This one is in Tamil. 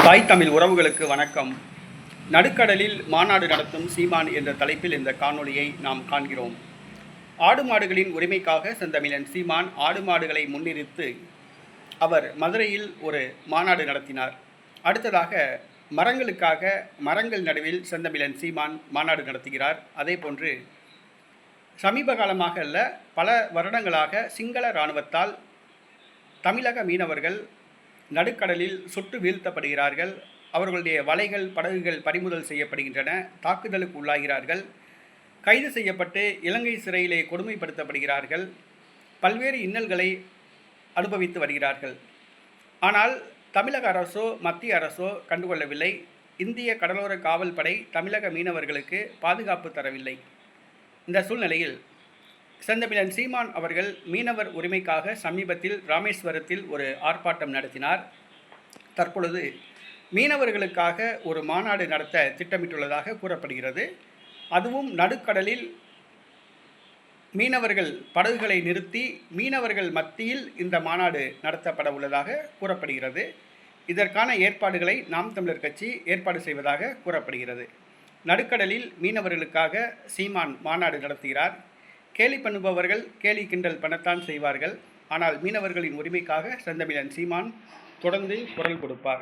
தாய் தமிழ் உறவுகளுக்கு வணக்கம். நடுக்கடலில் மாநாடு நடத்தும் சீமான் என்ற தலைப்பில் இந்த காணொளியை நாம் காண்கிறோம். ஆடு மாடுகளின் உரிமைக்காக செந்தமிழன் சீமான் ஆடு மாடுகளை முன்னிறுத்து அவர் மதுரையில் ஒரு மாநாடு நடத்தினார். அடுத்ததாக மரங்களுக்காக மரங்கள் நடுவில் செந்தமிழன் சீமான் மாநாடு நடத்துகிறார். அதே போன்று சமீப காலமாக அல்ல, பல வருடங்களாக சிங்கள இராணுவத்தால் தமிழக மீனவர்கள் நடுக்கடலில் சுட்டு வீழ்த்தப்படுகிறார்கள். அவர்களுடைய வலைகள், படகுகள் பறிமுதல் செய்யப்படுகின்றன. தாக்குதலுக்கு உள்ளாகிறார்கள். கைது செய்யப்பட்டு இலங்கை சிறையிலே கொடுமைப்படுத்தப்படுகிறார்கள். பல்வேறு இன்னல்களை அனுபவித்து வருகிறார்கள். ஆனால் தமிழக அரசோ மத்திய அரசோ கண்டுகொள்ளவில்லை. இந்திய கடலோர காவல் படை தமிழக மீனவர்களுக்கு பாதுகாப்பு தரவில்லை. இந்த சூழ்நிலையில் செந்தமிழன் சீமான் அவர்கள் மீனவர் உரிமைக்காக சமீபத்தில் ராமேஸ்வரத்தில் ஒரு ஆர்ப்பாட்டம் நடத்தினார். தற்பொழுது மீனவர்களுக்காக ஒரு மாநாடு நடத்த திட்டமிட்டுள்ளதாக கூறப்படுகிறது. அதுவும் நடுக்கடலில் மீனவர்கள் படகுகளை நிறுத்தி மீனவர்கள் மத்தியில் இந்த மாநாடு நடத்தப்பட உள்ளதாக கூறப்படுகிறது. இதற்கான ஏற்பாடுகளை நாம் தமிழர் கட்சி ஏற்பாடு செய்வதாக கூறப்படுகிறது. நடுக்கடலில் மீனவர்களுக்காக சீமான் மாநாடு நடத்துகிறார். கேலி பண்ணுபவர்கள் கேலி கிண்டல் பண்ணத்தான் செய்வார்கள். ஆனால் மீனவர்களின் உரிமைக்காக செந்தமிழன் சீமான் தொடர்ந்து குரல் கொடுப்பார்.